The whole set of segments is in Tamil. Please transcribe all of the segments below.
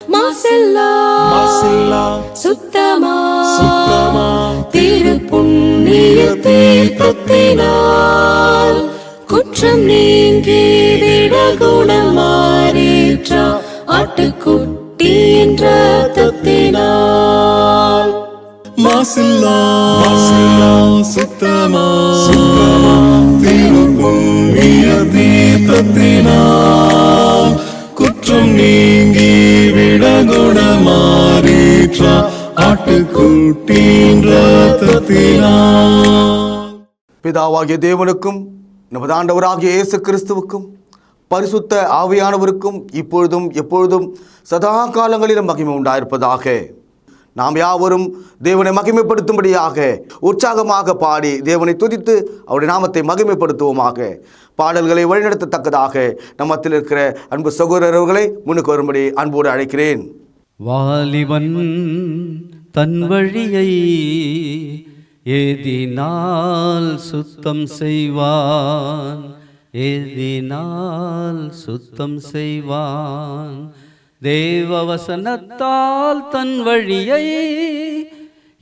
மாசெல்லா சுத்தமா திருப்புண்ணிய தீர்த்தத்தினால் குற்றம் நீங்கி விடகுணம் மாறேற்ற ஆட்டுக்குட்டி என்ற ரத்தத்தினால். மாசில்லா சுத்தமா திருப்புண்ணிய தீர்த்தத்தினால் குற்றம் நீங்கி விடகுணமாறீற்ற ஆட்டுக்குட்டியின் ரத்தத்தினால். பிதாவாகிய தேவனுக்கும் நமது ஆண்டவராகிய இயேசு கிறிஸ்துவுக்கும் பரிசுத்த ஆவியானவருக்கும் இப்பொழுதும் எப்பொழுதும் சதா காலங்களிலும் மகிமை உண்டாயிருப்பதாக. நாம் யாவரும் தேவனை மகிமைப்படுத்தும்படியாக உற்சாகமாக பாடி தேவனை துதித்து அவருடைய நாமத்தை மகிமைப்படுத்துவோமாக. பாடல்களை வழிநடத்தத்தக்கதாக நம்மத்தில் இருக்கிற அன்பு சகோதரர்களை முன்னுக்கு வரும்படி அன்போடு அழைக்கிறேன். வாலிபன் தன் வழியை ஏதினால் சுத்தம் செய்வான், ஏதினால் சுத்தம் செய்வான். தேவவசனத்தால் தன் வழியை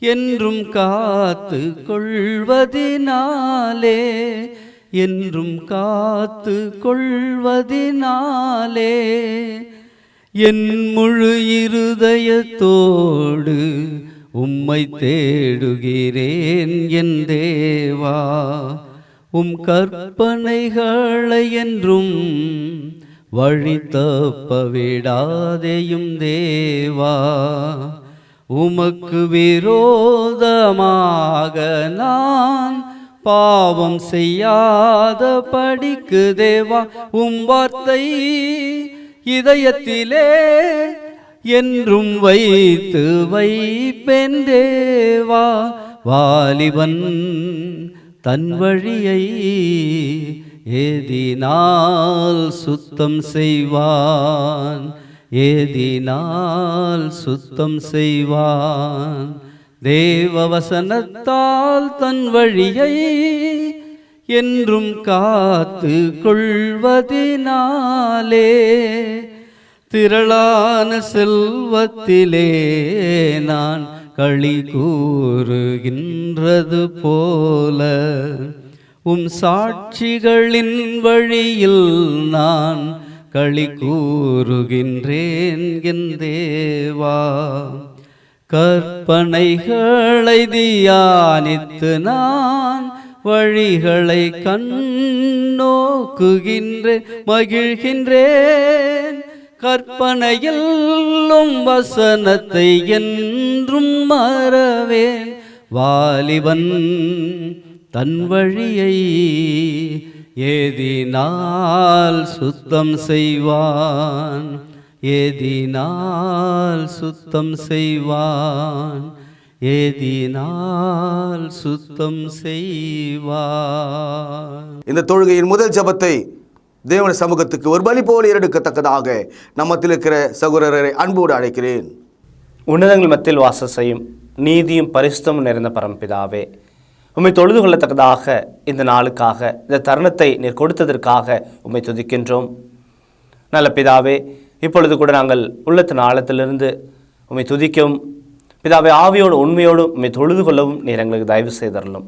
என்றும் காத்து கொள்வதினாலே, என்றும் காத்து கொள்வதினாலே என் முழு இருதயத்தோடு உம்மை தேடுகிறேன் என் தேவா. உம் கற்பனைகளை என்றும் வழி தப்ப விடாதேயும் தேவா. உமக்கு விரோதமாக நான் பாவம் செய்யாத படிக்கு தேவா. உம் வார்த்தை இதயத்திலே என்றும் வைத்து வைப்பேன் தேவா. வாலிபன் தன் வழியை ஏதினால் சுத்தம் செய்வான், ஏதினால் சுத்தம் செய்வான். தேவவசனத்தால் தன் வழியை என்றும் காத்து கொள்வதினாலே திரளான செல்வத்திலே நான் களி கூறுகின்றது போல உம் சாட்சிகளின் வழியில் நான் களி கூறுகின்றேன் என் தேவா. கற்பனைகளை தியானித்து நான் வழிகளை கண்ணோக்குகின்றேன், மகிழ்கின்றேன். கற்பனையிலும் வசனத்தை என்றும் மறவேன். வாலிபன் தன் வழியை ஏதினால் சுத்தம் செய்வான், ஏதினால் சுத்தம் செய்வான், ஏதினால் சுத்தம் செய்வான். இந்த தொழுகையின் முதல் ஜெபத்தை தேவன சமூகத்துக்கு ஒரு பலி போல எடுக்கத்தக்கதாக நம்மத்தில் இருக்கிற சகோதரரை அன்போடு அழைக்கிறேன். உன்னதங்கள் மத்தியில் வாசம் செய்யும் நீதியும் பரிசுத்தமும் நிறைந்த பரமபிதாவே, உம்மை தொழுது கொள்ளத்தக்கதாக இந்த நாளுக்காக, இந்த தருணத்தை நீர் கொடுத்ததற்காக உம்மை துதிக்கின்றோம். நல்ல பிதாவே, இப்பொழுது கூட நாங்கள் உள்ளத்தின் ஆழத்திலிருந்து உம்மை துதிக்கவும் பிதாவே, ஆவியோடு உண்மையோடு உம்மை தொழுது கொள்ளவும் நீர் எங்களுக்கு தயவு செய்தரலும்.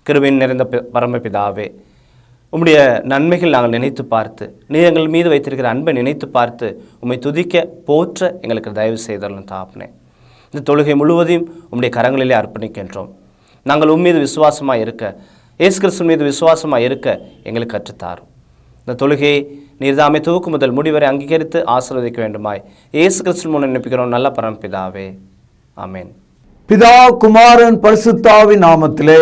கிருபையின் நிறைந்த பரமபிதாவே, உம்முடைய நன்மைகள் நாங்கள் நினைத்து பார்த்து, நீர் எங்கள் மீது வைத்திருக்கிற அன்பை நினைத்து பார்த்து உம்மை துதிக்க போற்ற எங்களுக்கு தயவு செய்தரலும் தாப்னே. இந்த தொழுகை முழுவதையும் உம்முடைய கரங்களிலே அர்ப்பணிக்கின்றோம். நாங்கள் உம்மீது விசுவாசமாக இருக்க, இயேசு கிறிஸ்து மீது விசுவாசமாக இருக்க எங்களுக்கு கற்றுத்தாரும். இந்த தொழுகையை நீர்தாமே துவக்கு முதல் முடிவரை அங்கீகரித்து ஆசீர்வதிக்க வேண்டுமாய் இயேசு கிறிஸ்து முன் நினைப்பிக்கிறோம் நல்ல பரமபிதாவே, ஆமென். பிதா குமாரன் பரிசுத்தாவின் நாமத்திலே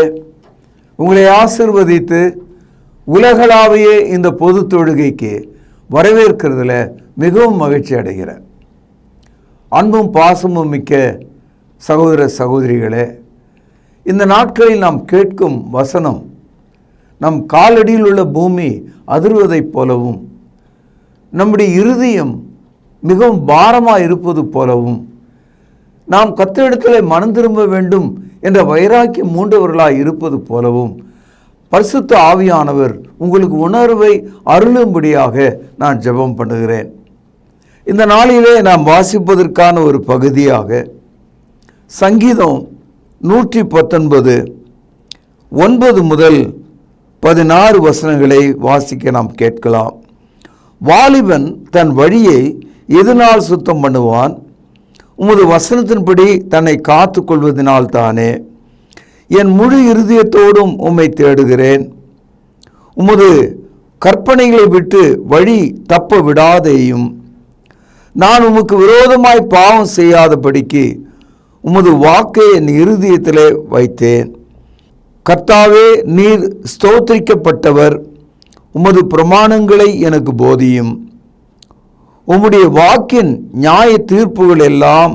உங்களை ஆசீர்வதித்து உலகளாவிய இந்த பொது தொழுகைக்கு வரவேற்கிறதுல மிகவும் மகிழ்ச்சி அடைகிறேன். அன்பும் பாசமும் மிக்க சகோதர சகோதரிகளே, இந்த நாட்களில் நாம் கேட்கும் வசனம் நம் காலடியில் உள்ள பூமி அதிர்வதைப் போலவும், நம்முடைய இருதயம் மிகவும் பாரமாக இருப்பது போலவும், நாம் கர்த்தரிடத்தில் மனம் திரும்ப வேண்டும் என்ற வைராக்கியம் மூண்டவர்களாய் இருப்பது போலவும் பரிசுத்த ஆவியானவர் உங்களுக்கு உணர்வை அருளும்படியாக நான் ஜெபம் பண்ணுகிறேன். இந்த நாளிலே நாம் வாசிப்பதற்கான ஒரு பகுதியாக சங்கீதம் 119 9 முதல் 16 வசனங்களை வாசிக்க நாம் கேட்கலாம். வாலிபன் தன் வழியை எதனால் சுத்தம் பண்ணுவான்? உமது வசனத்தின்படி தன்னை காத்து கொள்வதனால் தானே. என் முழு இருதயத்தோடும் உம்மை தேடுகிறேன். உமது கற்பனைகளை விட்டு வழி தப்ப விடாதேயும். நான் உமக்கு விரோதமாய் பாவம் செய்யாதபடிக்கு உமது வாக்கை என் இருதயத்திலே வைத்தேன். கர்த்தாவே, நீர் ஸ்தோத்திரிக்கப்பட்டவர். உமது பிரமாணங்களை எனக்கு போதியும். உம்முடைய வாக்கின் நியாய தீர்ப்புகள் எல்லாம்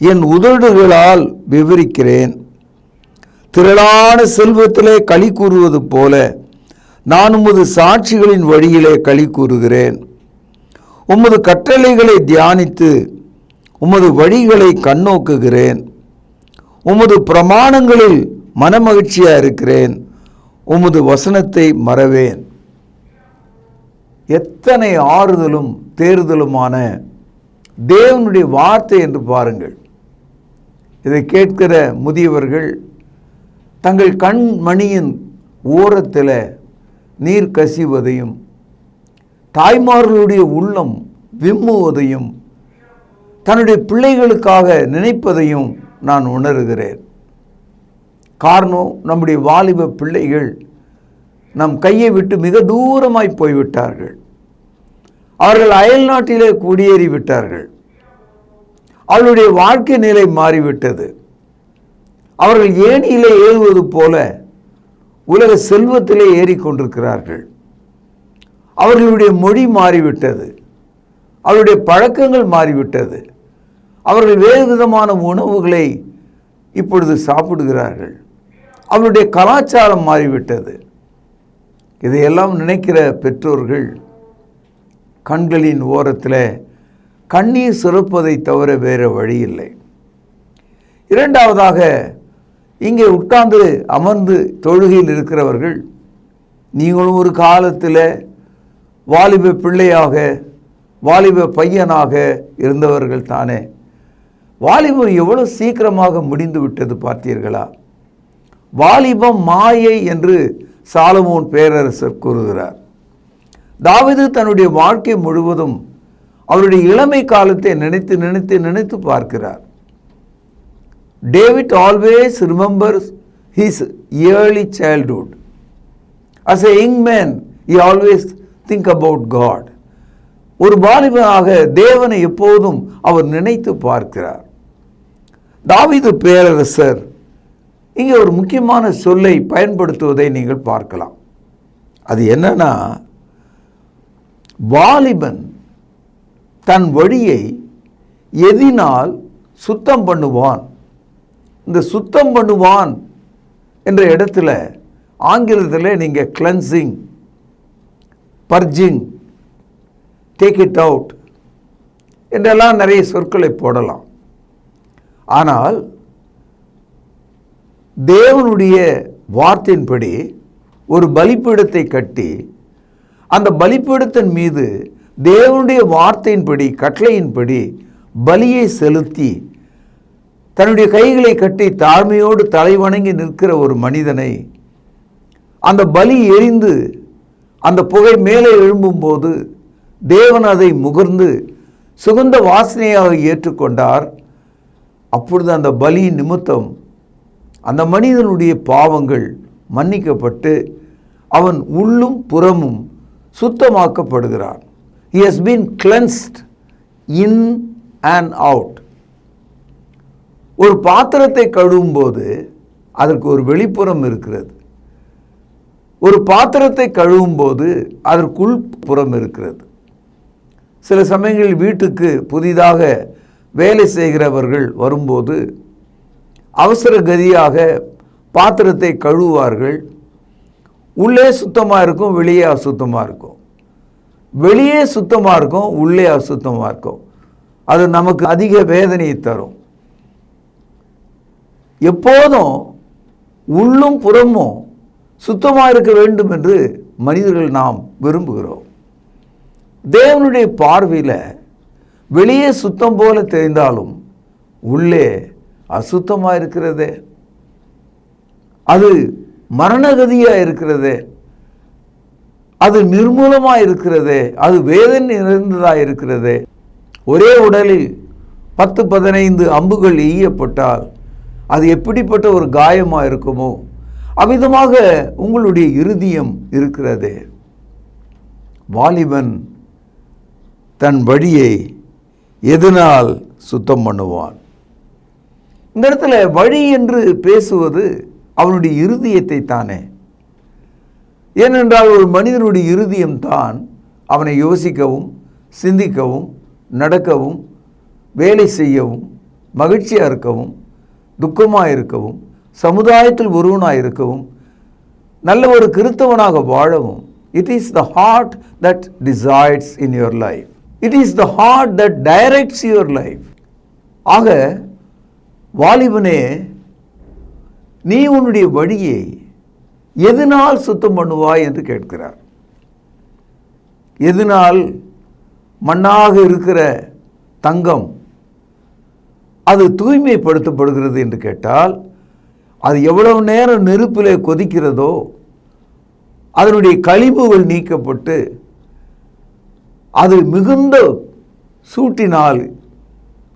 என் உதடுகளால் விவரிக்கிறேன். திரளான செல்வத்திலே களி கூறுவது போல நான் உமது சாட்சிகளின் வழியிலே களி கூறுகிறேன். உமது கட்டளைகளை தியானித்து உமது வழிகளை கண்ணோக்குகிறேன். உமது பிரமாணங்களில் மனமகிழ்ச்சியாக இருக்கிறேன். உமது வசனத்தை மறவேன். எத்தனை ஆறுதலும் தேறுதலுமான தேவனுடைய வார்த்தை என்று பாருங்கள். இதை கேட்கிற முதியவர்கள் தங்கள் கண்மணியின் ஓரத்தில் நீர் கசிவதையும் தாய்மார்களுடைய உள்ளம் விம்முவதையும் தன்னுடைய பிள்ளைகளுக்காக நினைப்பதையும் நான் உணர்கிறேன். காரணம், நம்முடைய வாலிப பிள்ளைகள் நம் கையை விட்டு மிக தூரமாய் போய்விட்டார்கள். அவர்கள் அயல் நாட்டிலே குடியேறிவிட்டார்கள். அவர்களுடைய வாழ்க்கை நிலை மாறிவிட்டது. அவர்கள் ஏணியிலே ஏறுவது போல உலக செல்வத்திலே ஏறிக்கொண்டிருக்கிறார்கள். அவர்களுடைய மொழி மாறிவிட்டது. அவருடைய பழக்கங்கள் மாறிவிட்டது. அவர்கள் வேறு விதமான உணவுகளை இப்பொழுது சாப்பிடுகிறார்கள். அவருடைய கலாச்சாரம் மாறிவிட்டது. இதையெல்லாம் நினைக்கிற பெற்றோர்கள் கண்களின் ஓரத்தில் கண்ணீர் சுரப்பதை தவிர வேறு வழி இல்லை. இரண்டாவதாக, இங்கே உட்கார்ந்து அமர்ந்து தொழுகையில் இருக்கிறவர்கள், நீங்களும் ஒரு காலத்தில் வாலிப பிள்ளையாக வாலிப பையனாக இருந்தவர்கள் தானே. வாலிபம் எவ்வளவு சீக்கிரமாக முடிந்து விட்டது பார்த்தீர்களா? வாலிபம் மாயை என்று சாலமோன் பேரரசர் கூறுகிறார். தாவீது தன்னுடைய வாழ்க்கை முழுவதும் அவருடைய இளமை காலத்தை நினைத்து நினைத்து நினைத்து பார்க்கிறார். David always remembers his early childhood. As a young man, he always think about God. ஒரு வாலிபனாக தேவனை எப்போதும் அவர் நினைத்து பார்க்கிறார். தாவீது பேரரசர் இங்கே ஒரு முக்கியமான சொல்லை பயன்படுத்துவதை நீங்கள் பார்க்கலாம். அது என்னன்னா, வாலிபன் தன் வழியை எதினால் சுத்தம் பண்ணுவான். இந்த சுத்தம் பண்ணுவான் என்ற இடத்துல ஆங்கிலத்தில் நீங்கள் cleansing, purging, take it out என்றெல்லாம் நிறைய சொற்களை போடலாம். ஆனால் தேவனுடைய வார்த்தையின்படி ஒரு பலிபீடத்தை கட்டி அந்த பலிபீடத்தின் மீது தேவனுடைய வார்த்தையின்படி கட்டளையின்படி பலியை செலுத்தி தன்னுடைய கைகளை கட்டி தாழ்மையோடு தலை வணங்கி நிற்கிற ஒரு மனிதனை அந்த பலி எரிந்து அந்த புகை மேலே எழும்பும்போது தேவன் அதை முகர்ந்து சுகந்த வாசனையாக ஏற்றுக்கொண்டார். அப்பொழுது அந்த பலி நிமித்தம் அந்த மனிதனுடைய பாவங்கள் மன்னிக்கப்பட்டு அவன் உள்ளும் புறமும் சுத்தமாக்கப்படுகிறான். He has been cleansed in and out. ஒரு பாத்திரத்தை கழுவும் போது அதற்கு ஒரு வெளிப்புறம் இருக்கிறது. ஒரு பாத்திரத்தை கழுவும் போது அதற்குள் புறம் இருக்கிறது. சில சமயங்களில் வீட்டுக்கு புதிதாக வேலை செய்கிறவர்கள் வரும்போது அவசர கதியாக பாத்திரத்தை கழுவுவார்கள். உள்ளே சுத்தமாக இருக்கும், வெளியே அசுத்தமாக இருக்கும். வெளியே சுத்தமாக இருக்கும், உள்ளே அசுத்தமாக இருக்கும். அது நமக்கு அதிக வேதனையை தரும். எப்போதும் உள்ளும் புறமும் சுத்தமாக இருக்க வேண்டும் என்று மனிதர்கள் நாம் விரும்புகிறோம். தேவனுடைய பார்வையில் வெளியே சுத்தம் போல தெரிந்தாலும் உள்ளே அசுத்தமாக இருக்கிறதே, அது மரணகதியாக இருக்கிறதே, அது நிர்மூலமாக இருக்கிறதே, அது வேதனை நிறைந்ததாக இருக்கிறதே. ஒரே உடலில் 10-15 அம்புகள் எய்யப்பட்டால் அது எப்படிப்பட்ட ஒரு காயமாக இருக்குமோ அவ்விதமாக உங்களுடைய இருதயம் இருக்கிறதே. வாலிபன் தன் வழியை எதனால் சுத்தம் பண்ணுவான்? இந்த இடத்துல வழி என்று பேசுவது அவனுடைய இருதயத்தை தானே. ஏனென்றால் ஒரு மனிதனுடைய இருதயம்தான் அவனை யோசிக்கவும், சிந்திக்கவும், நடக்கவும், வேலை செய்யவும், மகிழ்ச்சியாக இருக்கவும், துக்கமாக இருக்கவும், சமுதாயத்தில் ஒருவனாக இருக்கவும், நல்ல ஒரு கிறிஸ்தவனாக வாழவும். It is the heart that decides in your life. It is the heart that directs your life. ஆக வாலிபனே, நீ உன்னுடைய வழியை எதனால் சுத்தம் பண்ணுவாய் என்று கேட்கிறார். எதனால் மண்ணாக இருக்கிற தங்கம் அது தூய்மைப்படுத்தப்படுகிறது என்று கேட்டால், அது எவ்வளவு நேரம் நெருப்பிலே கொதிக்கிறதோ அதனுடைய கழிவுகள் நீக்கப்பட்டு அது மிகுந்த சூட்டினால்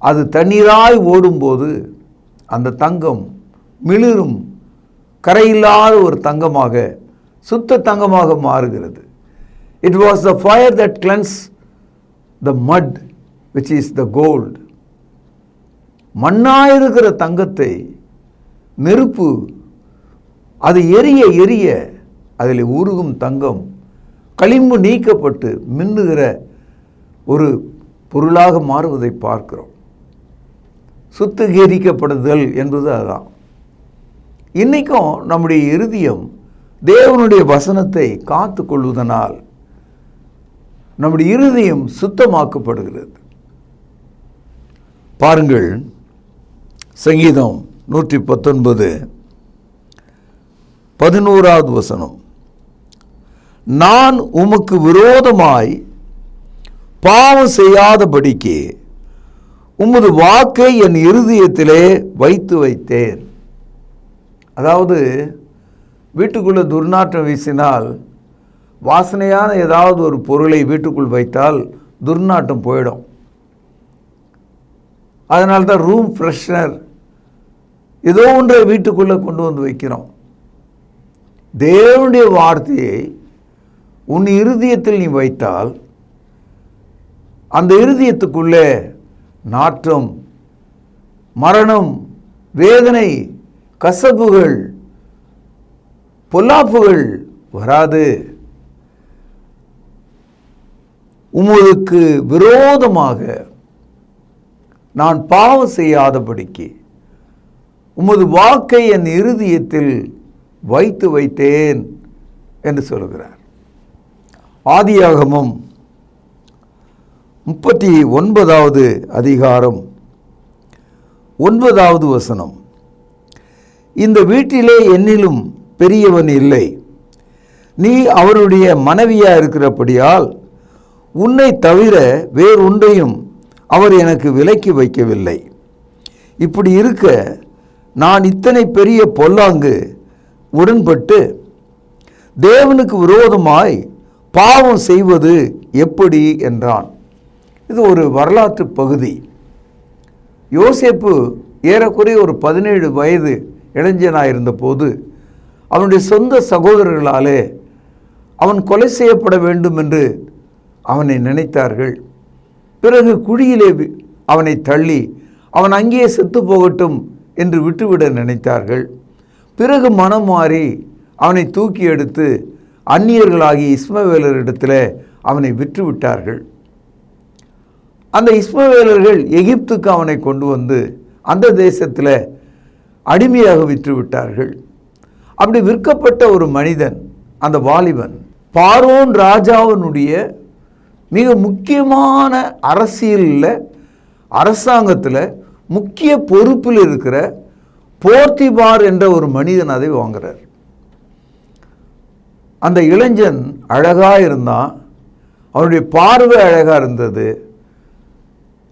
அது தண்ணீராய் ஓடும்போது அந்த தங்கம் மிளிரும் கரையில்லாத ஒரு தங்கமாக, சுத்த தங்கமாக மாறுகிறது. It was the fire that cleansed the mud which is the gold. மண்ணாயிருக்கிற தங்கத்தை நெருப்பு அது எரிய எரிய அதில் உருகும் தங்கம் களிம்பு நீக்கப்பட்டு மின்னுகிற ஒரு பொருளாக மாறுவதை பார்க்கிறோம். சுத்திகரிக்கப்படுதல் என்பது அதுதான். இன்றைக்கும் நம்முடைய இருதயம் தேவனுடைய வசனத்தை காத்து கொள்வதனால் நம்முடைய இருதயம் சுத்தமாக்கப்படுகிறது. பாருங்கள், சங்கீதம் 119:11 வசனம். நான் உமக்கு விரோதமாய் பாவம் செய்யாதபடிக்கு உமது வாக்கை என் இருதயத்திலே வைத்து வைத்தேன். அதாவது வீட்டுக்குள்ளே துர்நாற்றம் வீசினால், வாசனையான ஏதாவது ஒரு பொருளை வீட்டுக்குள் வைத்தால் துர்நாற்றம் போயிடும். அதனால்தான் ரூம் ஃப்ரெஷ்னர் ஏதோ ஒன்றை வீட்டுக்குள்ளே கொண்டு வந்து வைக்கிறோம். தேவனுடைய வார்த்தையை உன் இருதயத்தில் நீ வைத்தால் அந்த இருதயத்துக்குள்ளே நாற்றம், மரணம், வேதனை, கசப்புகள், பொல்லாப்புகள் வராது. உமக்கு விரோதமாக நான் பாவம் செய்யாதபடிக்கு உமது வாக்கை என் இருதயத்தில் வைத்து வைத்தேன் என்று சொல்கிறார். ஆதியாகமம் 39வது அதிகாரம் 9வது வசனம். இந்த வீட்டிலே என்னிலும் பெரியவன் இல்லை, நீ அவருடைய மனைவியாக இருக்கிறபடியால் உன்னை தவிர வேறொன்றையும் அவர் எனக்கு விலக்கி வைக்கவில்லை. இப்படி இருக்க நான் இத்தனை பெரிய பொல்லாங்கு உடன்பட்டு தேவனுக்கு விரோதமாய் பாவம் செய்வது எப்படி என்றான். இது ஒரு வரலாற்று பகுதி. யோசேப்பு ஏறக்குறைய ஒரு 17 வயது இளைஞனாக இருந்தபோது அவனுடைய சொந்த சகோதரர்களாலே அவன் கொலை செய்யப்பட வேண்டும் என்று அவனை நினைத்தார்கள். பிறகு குழியிலே அவனை தள்ளி அவன் அங்கேயே செத்து போகட்டும் என்று விட்டுவிட நினைத்தார்கள். பிறகு மனம் மாறி அவனை தூக்கி எடுத்து அந்நியர்களாகி இஸ்மவேலரிடத்தில் அவனை விற்றுவிட்டார்கள். அந்த இஸ்மவேலர்கள் எகிப்துக்கு அவனை கொண்டு வந்து அந்த தேசத்தில் அடிமையாக விற்றுவிட்டார்கள். அப்படி விற்கப்பட்ட ஒரு மனிதன், அந்த வாலிபன், பார்வோன் ராஜாவினுடைய மிக முக்கியமான அரசியலில், அரசாங்கத்தில் முக்கிய பொறுப்பில் இருக்கிற போர்த்திபார் என்ற ஒரு மனிதன் அதை வாங்குறார். அந்த இளைஞன் அழகாக இருந்தான், அவனுடைய பார்வை அழகாக இருந்தது,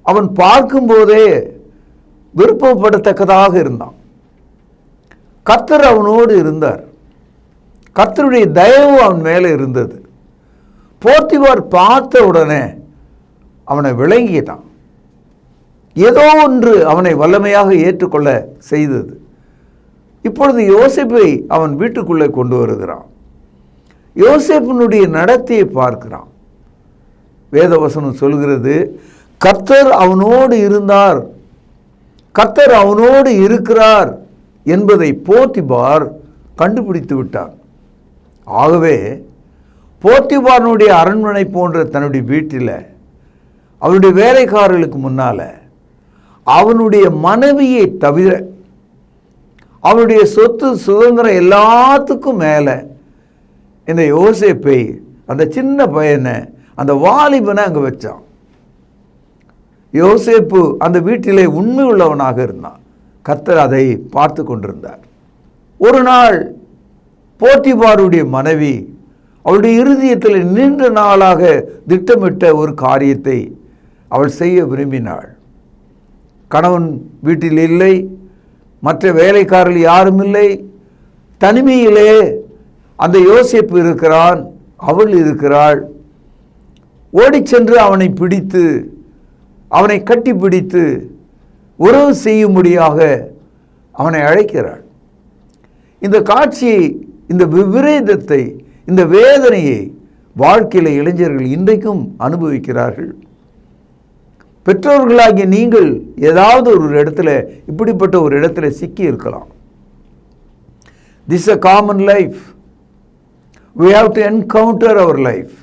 அவன் பார்க்கும்போதே விருப்பப்படத்தக்கதாக இருந்தான். கர்த்தர் அவனோடு இருந்தார். கர்த்தருடைய தயவு அவன் மேலே இருந்தது. போத்திபார் பார்த்த உடனே அவனை விளங்கிட்டான். ஏதோ ஒன்று அவனை வல்லமையாக ஏற்றுக்கொள்ள செய்தது. இப்பொழுது யோசேப்பை அவன் வீட்டுக்குள்ளே கொண்டு வருகிறான். யோசேப்பினுடைய நடத்தையை பார்க்கிறான். வேதவசனம் சொல்கிறது, கர்த்தர் அவனோடு இருந்தார், கர்த்தர் அவனோடு இருக்கிறார் என்பதை போத்திபார் கண்டுபிடித்து விட்டார். ஆகவே போத்திபாரனுடைய அரண்மனை போன்ற தன்னுடைய வீட்டில் அவனுடைய வேலைக்காரர்களுக்கு முன்னால் அவனுடைய மனைவியை தவிர அவனுடைய சொத்து சுதந்திரம் எல்லாத்துக்கும் மேலே இந்த யோசேப்பை, அந்த சின்ன பையனை, அந்த வாலிபனை அங்கே வச்சான். யோசேப்பு அந்த வீட்டிலே உண்மை உள்ளவனாக இருந்தான். கர்த்தர் அதை பார்த்து கொண்டிருந்தார். ஒரு நாள் போத்திபாருடைய மனைவி அவளுடைய இருதயத்தில் நீண்ட நாளாக திட்டமிட்ட ஒரு காரியத்தை அவள் செய்ய விரும்பினாள். கணவன் வீட்டில் இல்லை, மற்ற வேலைக்காரர்கள் யாரும் இல்லை, தனிமையிலே அந்த யோசேப்பு இருக்கிறான், அவள் இருக்கிறாள். ஓடிச் சென்று அவனை பிடித்து, அவனை கட்டி பிடித்து உறவு செய்யும்படியாக அவனை அழைக்கிறாள். இந்த காட்சியை, இந்த விபரீதத்தை, இந்த வேதனையை வாழ்க்கையில் இளைஞர்கள் இன்றைக்கும் அனுபவிக்கிறார்கள். பெற்றோர்களாகிய நீங்கள் ஏதாவது ஒரு இடத்துல, இப்படிப்பட்ட ஒரு இடத்துல சிக்கி இருக்கலாம். This a common life. We have to encounter our life.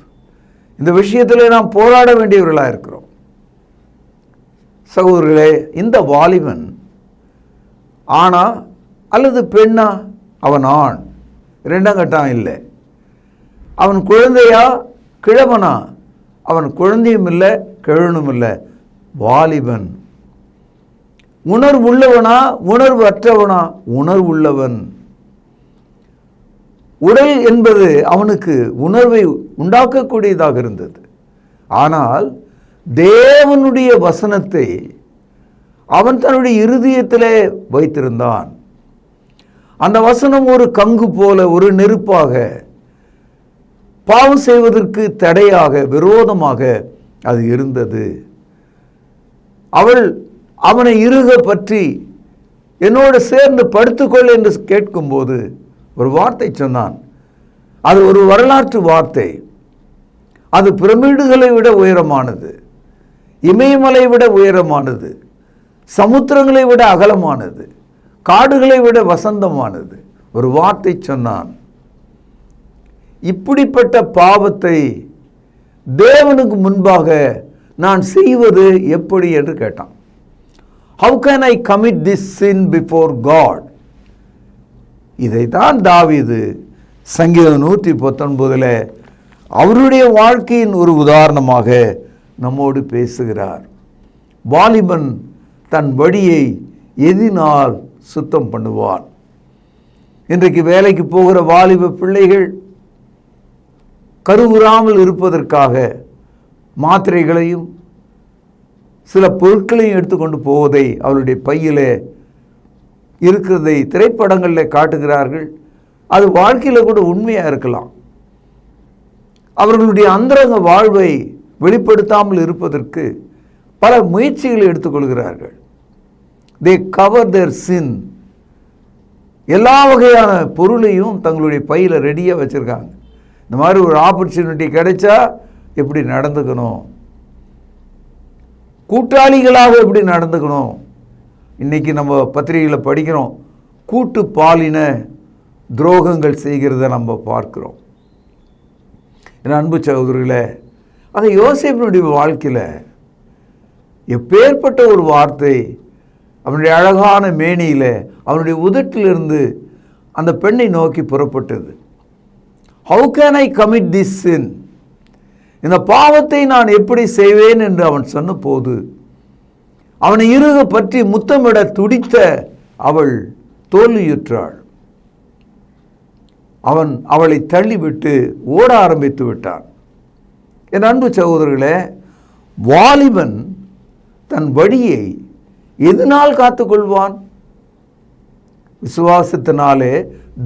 இந்த விஷயத்தில் நாம் போராட வேண்டியவர்களாக இருக்கிறோம். சகோதரர்களே, இந்த வாலிபன் ஆணா அல்லது பெண்ணா? அவன் ஆண், இரண்டாம் கட்டம் இல்லை. அவன் குழந்தையா கிழவனா? அவன் குழந்தையும் இல்லை கிழவனும் இல்லை, வாலிபன். உணர்வுள்ளவனா உணர்வு அற்றவனா? உணர்வுள்ளவன். உடல் என்பது அவனுக்கு உணர்வை உண்டாக்கக்கூடியதாக இருந்தது. ஆனால் தேவனுடைய வசனத்தை அவன் தன்னுடைய இருதயத்திலே வைத்திருந்தான். அந்த வசனம் ஒரு கங்கு போல, ஒரு நெருப்பாக, பாவம் செய்வதற்கு தடையாக, விரோதமாக அது இருந்தது. அவள் அவனை இறுக பற்றி என்னோடு சேர்ந்து படுத்துக்கொள் என்று கேட்கும்போது ஒரு வார்த்தை சொன்னான். அது ஒரு வரலாற்று வார்த்தை. அது பிரமிடுகளை விட உயரமானது, இமயமலை விட உயரமானது, சமுத்திரங்களை விட அகலமானது, காடுகளை விட வசந்தமானது. ஒரு வார்த்தை சொன்னான். இப்படிப்பட்ட பாவத்தை தேவனுக்கு முன்பாக நான் செய்வது எப்படி என்று கேட்டான். How can I commit this sin before God? இதைத்தான் தாவீது சங்கீதம் 119 அவருடைய வாழ்க்கையின் ஒரு உதாரணமாக நம்மோடு பேசுகிறார். வாலிபன் தன் வழியை எதினால் சுத்தம் பண்ணுவான். இன்றைக்கு வேலைக்கு போகிற வாலிப பிள்ளைகள் கருவுறாமல் இருப்பதற்காக மாத்திரைகளையும் சில பொருட்களையும் எடுத்துக்கொண்டு போவதை, அவருடைய பையிலே இருக்கிறதை திரைப்படங்களில் காட்டுகிறார்கள். அது வாழ்க்கையில் கூட உண்மையாக இருக்கலாம். அவர்களுடைய அந்தரங்க வாழ்வை வெளிப்படுத்தாமல் இருப்பதற்கு பல முயற்சிகளை எடுத்துக்கொள்கிறார்கள். they cover their sin. எல்லா வகையான பொருளையும் தங்களுடைய பையில் ரெடியாக வச்சுருக்காங்க. இந்த மாதிரி ஒரு ஆப்பர்ச்சுனிட்டி கிடைச்சா எப்படி நடந்துக்கணும், கூட்டாளிகளாக எப்படி நடந்துக்கணும். இன்றைக்கி நம்ம பத்திரிகையில் படிக்கிறோம், கூட்டு பாலின துரோகங்கள் செய்கிறத நம்ம பார்க்கிறோம். என் அன்பு சகோதரர்களே, அந்த யோசேப்பினுடைய வாழ்க்கையில் எப்பேற்பட்ட ஒரு வார்த்தை அவனுடைய அழகான மேனியில், அவனுடைய உதட்டிலிருந்து அந்த பெண்ணை நோக்கி புறப்பட்டது. How can I commit this sin? இந்த பாவத்தை நான் எப்படி செய்வேன் என்று அவன் சொன்ன போது அவனை இறுக பற்றி முத்தமிட துடித்த அவள் தோல்வியுற்றாள். அவன் அவளை தள்ளிவிட்டு ஓட ஆரம்பித்து விட்டான். என் அன்பு சகோதரர்களே, வாலிபன் தன் வழியை எதனால் காத்துக்கொள்வான்? விசுவாசத்தினாலே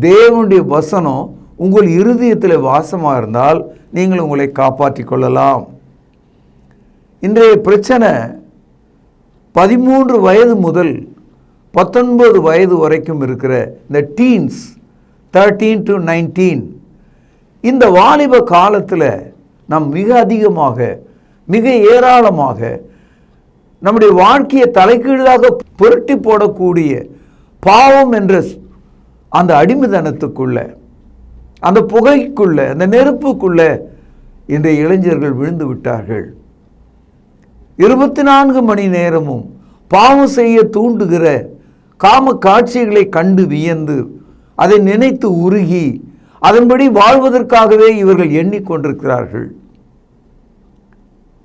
தேவனுடைய வசனம் உங்கள் இருதயத்தில் வாசமாக இருந்தால் நீங்கள் உங்களை காப்பாற்றிக் கொள்ளலாம். இன்றைய பிரச்சனை 13 வயது முதல் 19 வயது வரைக்கும் இருக்கிற இந்த டீன்ஸ், 13 to 19, இந்த வாலிப காலத்தில் நாம் மிக அதிகமாக, மிக ஏராளமாக நம்முடைய வாழ்க்கையை தலைகீழாக புரட்டி போடக்கூடிய பாவம் என்ற அந்த அடிமைத்தனத்துக்குள்ள, அந்த புகைக்குள்ள, அந்த நெருப்புக்குள்ள இன்றைய இளைஞர்கள் விழுந்து விட்டார்கள். 24 மணி நேரமும் பாவம் செய்ய தூண்டுகிற காம காட்சிகளை கண்டு வியந்து அதை நினைத்து உருகி அதன்படி வாழ்வதற்காகவே இவர்கள் எண்ணிக்கொண்டிருக்கிறார்கள்.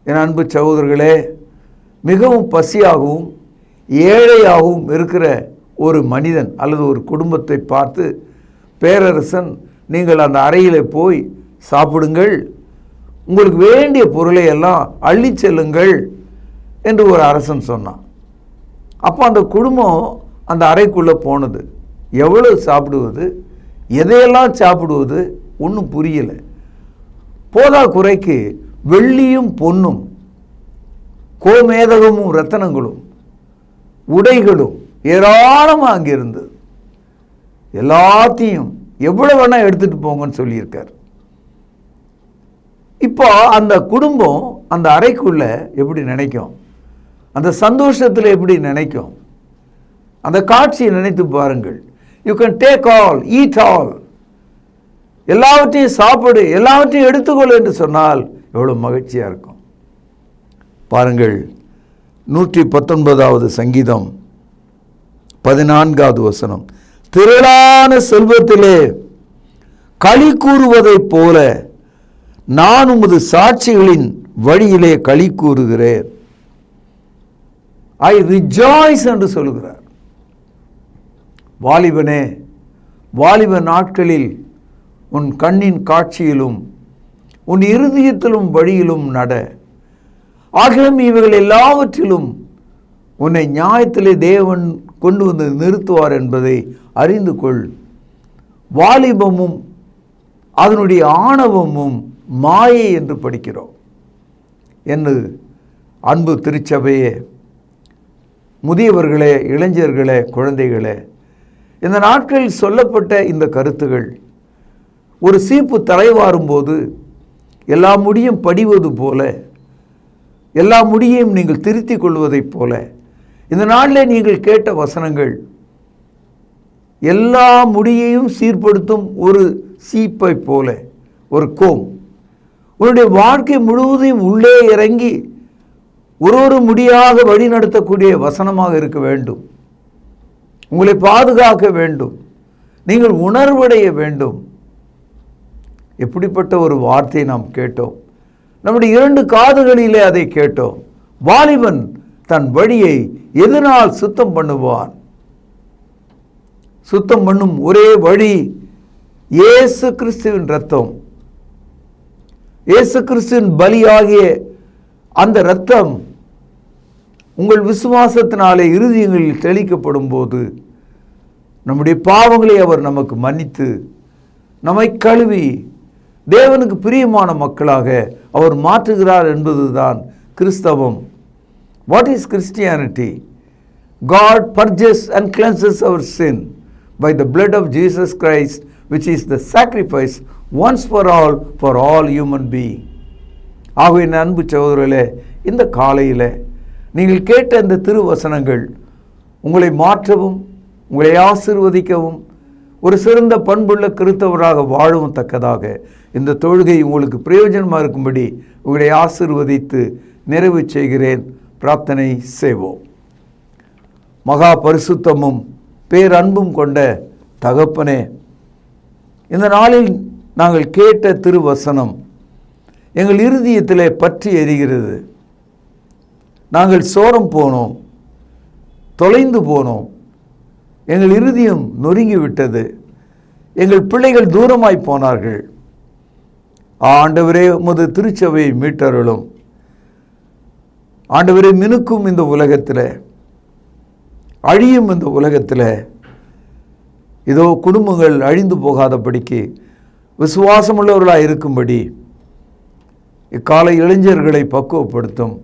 என் அன்பு சகோதரர்களே, மிகவும் பசியாகவும் ஏழையாகவும் இருக்கிற ஒரு மனிதன் அல்லது ஒரு குடும்பத்தை பார்த்து பேரரசன், நீங்கள் அந்த அறையில் போய் சாப்பிடுங்கள், உங்களுக்கு வேண்டிய பொருளை எல்லாம் அள்ளி செல்லுங்கள் என்று ஒரு அரசன் சொன்னான். அப்போ அந்த குடும்பம் அந்த அறைக்குள்ளே போனது. எவ்வளவு சாப்பிடுவது, எதையெல்லாம் சாப்பிடுவது ஒன்றும் புரியலை. போதா குறைக்கு வெள்ளியும் பொன்னும் கோமேதகமும் ரத்தனங்களும் உடைகளும் ஏராளமாக அங்கே இருந்தது. எல்லாத்தையும் எவ்வளோ வேணால் எடுத்துகிட்டு போங்கன்னு சொல்லியிருக்கார். இப்போ அந்த குடும்பம் அந்த அறைக்குள்ள எப்படி நினைக்கும்? அந்த சந்தோஷத்தில் எப்படி நினைக்கும்? அந்த காட்சியை நினைத்து பாருங்கள். You can take all, eat all, எல்லாவற்றையும் சாப்பிடு, எல்லாவற்றையும் எடுத்துக்கொள் என்று சொன்னால் எவ்வளோ மகிழ்ச்சியாக இருக்கும் பாருங்கள். 119வது சங்கீதம் 14வது வசனம், திரளான செல்வத்திலே களி கூறுவதைப் போல நான் உமது சாட்சிகளின் வழியிலே களி கூறுகிறேன். ஐ ரிஜாய்ஸ் என்று சொல்கிறார். வாலிபனே, வாலிப நாட்களில் உன் கண்ணின் காட்சியிலும் உன் இருதயத்திலும் வழியிலும் நட. ஆகிலும் இவைகள் எல்லாவற்றிலும் உன்னை நியாயத்திலே தேவன் கொண்டு வந்து நிறுத்துவார் என்பதை அறிந்து கொள். வாலிபமும் அதனுடைய ஆணவமும் மாயை என்று படிக்கிறோம். என்று அன்பு திருச்சபையே, முதியவர்களே, இளைஞர்களே, குழந்தைகளே, இந்த நாட்களில் சொல்லப்பட்ட இந்த கருத்துகள் ஒரு சீப்பு தலைவாரும்போது எல்லா முடியும் படிவது போல, எல்லா முடியையும் நீங்கள் திருத்திக் கொள்வதைப் போல, இந்த நாளில் நீங்கள் கேட்ட வசனங்கள் எல்லா முடியையும் சீர்படுத்தும் ஒரு சீப்பை போல, ஒரு கோம் உன்னுடைய வாழ்க்கை முழுவதையும் உள்ளே இறங்கி ஒரு முடியாக வழி நடத்தக்கூடிய வசனமாக இருக்க வேண்டும். உங்களை பாதுகாக்க வேண்டும். நீங்கள் உணர்வடைய வேண்டும். எப்படிப்பட்ட ஒரு வார்த்தையை நாம் கேட்டோம். நம்முடைய 2 காதுகளிலே அதை கேட்டோம். வாலிபன் தன் வழியை எதனால் சுத்தம் பண்ணுவான்? சுத்தம் பண்ணும் ஒரே வழி இயேசு கிறிஸ்துவின் இரத்தம். இயேசு கிறிஸ்துவின் பலியாகிய அந்த இரத்தம் உங்கள் விசுவாசத்தினாலே இருதயங்களில் தெளிக்கப்படும் போது நம்முடைய பாவங்களை அவர் நமக்கு மன்னித்து நம்மை கழுவி தேவனுக்கு பிரியமான மக்களாக அவர் மாற்றுகிறார் என்பதுதான் கிறிஸ்தவம். What is Christianity? God purges and cleanses our sin by the blood of Jesus Christ, which is the sacrifice once for all human beings. ஆகவே அன்பு சகோதரர்களே, இந்த காலையில் நீங்கள் கேட்ட இந்த திருவசனங்கள் உங்களை மாற்றவும், உங்களை ஆசீர்வதிக்கவும், ஒரு சிறந்த பண்புள்ள கிறிஸ்தவராக வாழவும் தக்கதாக இந்த தொழுகை உங்களுக்கு பிரயோஜனமாக இருக்கும்படி உங்களை ஆசீர்வதித்து நிறைவு செய்கிறேன். பிரார்த்தனை செய்வோம். மகா பரிசுத்தமும் பேரன்பும் கொண்ட தகப்பனே, இந்த நாளில் நாங்கள் கேட்ட திருவசனம் எங்கள் இருதயத்திலே பற்றி எரிகிறது. நாங்கள் சோரம் போனோம், தொலைந்து போனோம், எங்கள் இருதயம் நொறுங்கிவிட்டது, எங்கள் பிள்ளைகள் தூரமாய் போனார்கள். ஆண்டவரே, உமது திருச்சபையை மீட்டருளும். ஆண்டவரே, மினுக்கும் இந்த உலகத்தில், அழியும் இந்த உலகத்தில் இதோ குடும்பங்கள் அழிந்து போகாதபடிக்கு விசுவாசமுள்ளவர்களாக இருக்கும்படி இக்கால இளைஞர்களை பக்குவப்படுத்தும்.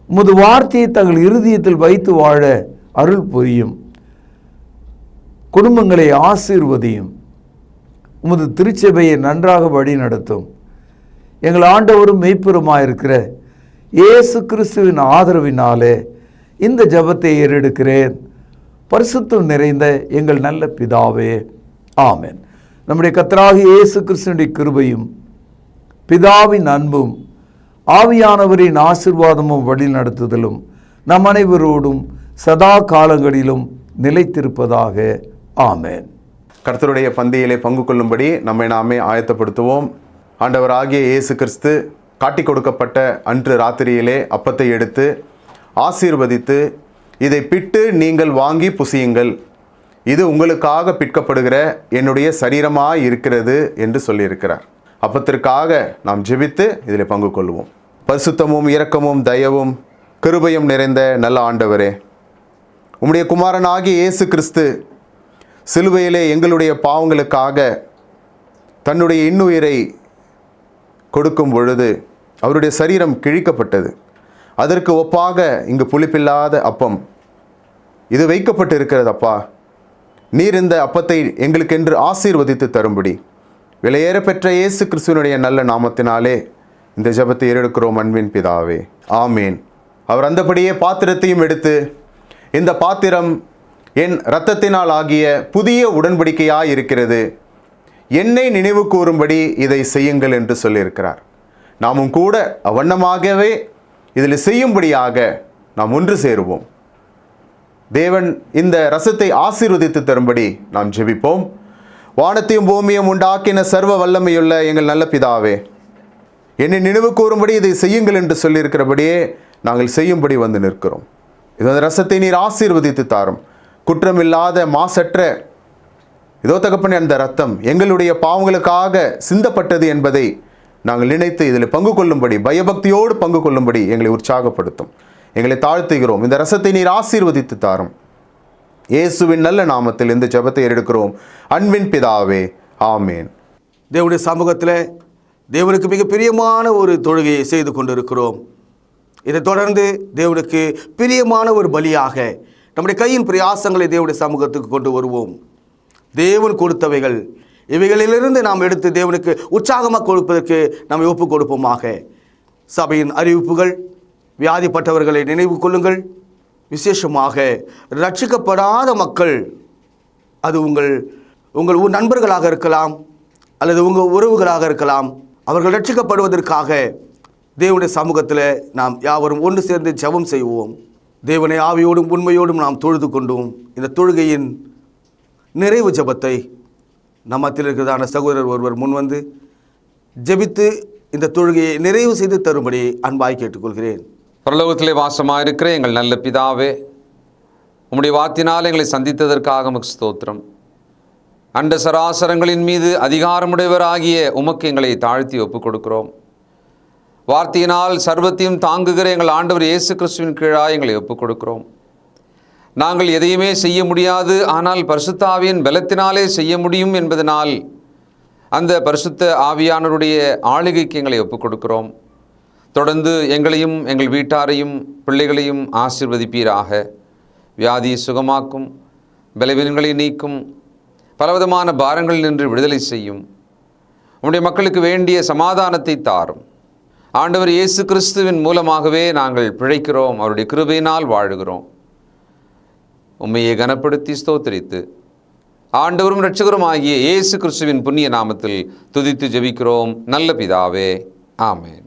உமது வார்த்தையை தங்கள் இருதயத்தில் வைத்து வாழ அருள் புரியும். குடும்பங்களை ஆசீர்வதியும். உமது திருச்சபையை நன்றாக வழி நடத்தும். எங்கள் ஆண்டவரும் மெய்ப்பெருமாயிருக்கிற இயேசு கிறிஸ்துவின் ஆதரவினாலே இந்த ஜெபத்தை ஏறெடுக்கிறேன். பரிசுத்தம் நிறைந்த எங்கள் நல்ல பிதாவே, ஆமென். நம்முடைய கர்த்தராகிய இயேசு கிறிஸ்துவினுடைய கிருபையும் பிதாவின் அன்பும் ஆவியானவரின் ஆசீர்வாதமும் வழி நடத்துதலும் நம் அனைவரோடும் சதா காலங்களிலும் நிலைத்திருப்பதாக. ஆமென். கர்த்தருடைய பந்தியிலே பங்கு கொள்ளும்படி நம்மை நாமே ஆயத்தப்படுத்துவோம். ஆண்டவராகிய இயேசு கிறிஸ்து காட்டி கொடுக்கப்பட்ட அன்று ராத்திரியிலே அப்பத்தை எடுத்து ஆசீர்வதித்து, இதை பிட்டு நீங்கள் வாங்கி புசியுங்கள், இது உங்களுக்காக பிற்கப்படுகிற என்னுடைய சரீரமாய் இருக்கிறது என்று சொல்லியிருக்கிறார். அப்பத்திற்காக நாம் ஜெபித்து இதில் பங்கு கொள்வோம். பரிசுத்தமும் இரக்கமும் தயவும் கிருபையும் நிறைந்த நல்ல ஆண்டவரே, உம்முடைய குமாரனாகிய இயேசு கிறிஸ்து சிலுவையிலே எங்களுடைய பாவங்களுக்காக தன்னுடைய இன்னுயிரை கொடுக்கும் பொழுது அவருடைய சரீரம் கிழிக்கப்பட்டது. அதற்கு ஒப்பாக இங்கு புளிப்பில்லாத அப்பம் இது வைக்கப்பட்டு இருக்கிறது. அப்பா, நீர் இந்த அப்பத்தை எங்களுக்கென்று ஆசீர்வதித்து தரும்படி விலையேற பெற்ற இயேசு கிறிஸ்துவனுடைய நல்ல நாமத்தினாலே இந்த ஜெபத்தை ஏறெடுக்கிறோம் அன்பின் பிதாவே, ஆமேன். அவர் அந்தபடியே பாத்திரத்தையும் எடுத்து, இந்த பாத்திரம் என் இரத்தத்தினால் ஆகிய புதிய உடன்படிக்கையாய் இருக்கிறது, என்னை நினைவு கூறும்படி இதை செய்யுங்கள் என்று சொல்லியிருக்கிறார். நாமும் கூட அவ்வண்ணமாகவே இதில் செய்யும்படியாக நாம் ஒன்று சேருவோம். தேவன் இந்த ரசத்தை ஆசீர்வதித்து தரும்படி நாம் ஜெபிப்போம். வானத்தையும் பூமியும் உண்டாக்கின சர்வ வல்லமையுள்ள எங்கள் நல்ல பிதாவே, என்னை நினைவு கூறும்படி இதை செய்யுங்கள் என்று சொல்லியிருக்கிறபடியே நாங்கள் செய்யும்படி வந்து நிற்கிறோம். இந்த ரசத்தை நீர் ஆசீர்வதித்து தாரும். குற்றமில்லாத மாசற்ற இதோ தகப்பனே, அந்த ரத்தம் எங்களுடைய பாவங்களுக்காக சிந்தப்பட்டது என்பதை நாங்கள் நினைத்து இதில் பங்கு கொள்ளும்படி, பயபக்தியோடு பங்கு கொள்ளும்படி எங்களை உற்சாகப்படுத்தும். எங்களை தாழ்த்துகிறோம். இந்த ரசத்தை நீர் ஆசீர்வதித்து தாரும். இயேசுவின் நல்ல நாமத்தில் இந்த ஜெபத்தை எடுக்கிறோம் அன்பின் பிதாவே, ஆமேன். தேவனுடைய சமூகத்தில் தேவனுக்கு மிக பிரியமான ஒரு தொழுகையை செய்து கொண்டிருக்கிறோம். இதை தொடர்ந்து தேவனுக்கு பிரியமான ஒரு பலியாக நம்முடைய கையின் பிரயாசங்களை தேவனுடைய சமூகத்துக்கு கொண்டு வருவோம். தேவன் கொடுத்தவைகள், இவைகளிலிருந்து நாம் எடுத்து தேவனுக்கு உற்சாகமாக கொடுப்பதற்கு நாம் ஒப்புக் கொடுப்போமாக. சபையின் அறிவிப்புகள், வியாதிப்பட்டவர்களை நினைவு கொள்ளுங்கள். விசேஷமாக ரட்சிக்கப்படாத மக்கள், அது உங்கள் நண்பர்களாக இருக்கலாம் அல்லது உங்கள் உறவுகளாக இருக்கலாம், அவர்கள் ரட்சிக்கப்படுவதற்காக தேவனுடைய சமூகத்தில் நாம் யாவரும் ஒன்று சேர்ந்து ஜெபம் செய்வோம். தேவனை ஆவியோடும் உண்மையோடும் நாம் தொழுது கொண்டோம். இந்த தொழுகையின் நிறைவு ஜெபத்தை நம் மத்தியில் இருக்கிறதான சகோதரர் ஒருவர் முன்வந்து ஜெபித்து இந்த தொழுகையை நிறைவு செய்து தரும்படி அன்பாய் கேட்டுக்கொள்கிறேன். பரலோகத்திலே வாசமாக இருக்கிற எங்கள் நல்ல பிதாவே, உம்முடைய வார்த்தையினால் எங்களை சந்தித்ததற்காக உமக்கு ஸ்தோத்திரம். அண்ட சராசரங்களின் மீது அதிகாரமுடையவராகிய உமக்கு எங்களை தாழ்த்தி ஒப்புக் கொடுக்கிறோம். வார்த்தையினால் சர்வத்தையும் தாங்குகிற எங்கள் ஆண்டவர் இயேசு கிறிஸ்துவின் கீழாக எங்களை ஒப்புக் கொடுக்கிறோம். நாங்கள் எதையுமே செய்ய முடியாது, ஆனால் பரிசுத்த ஆவியின் பலத்தினாலே செய்ய முடியும் என்பதனால் அந்த பரிசுத்த ஆவியானவருடைய ஆளுகைக்கு எங்களை ஒப்புக் கொடுக்கிறோம். தொடர்ந்து எங்களையும் எங்கள் வீட்டாரையும் பிள்ளைகளையும் ஆசீர்வதிப்பீராக. வியாதியை சுகமாக்கும், பலவீனங்களை நீக்கும், பலவிதமான பாரங்களில் நின்று விடுதலை செய்யும். உம்முடைய மக்களுக்கு வேண்டிய சமாதானத்தை தாரும். ஆண்டவர் இயேசு கிறிஸ்துவின் மூலமாகவே நாங்கள் பிழைக்கிறோம், அவருடைய கிருபையினால் வாழுகிறோம். உம்மையை கனப்படுத்தி ஸ்தோத்திரித்து ஆண்டவரும் இரட்சகரும் ஆகிய இயேசு கிறிஸ்துவின் புண்ணிய நாமத்தில் துதித்து ஜெபிக்கிறோம் நல்ல பிதாவே, ஆமென்.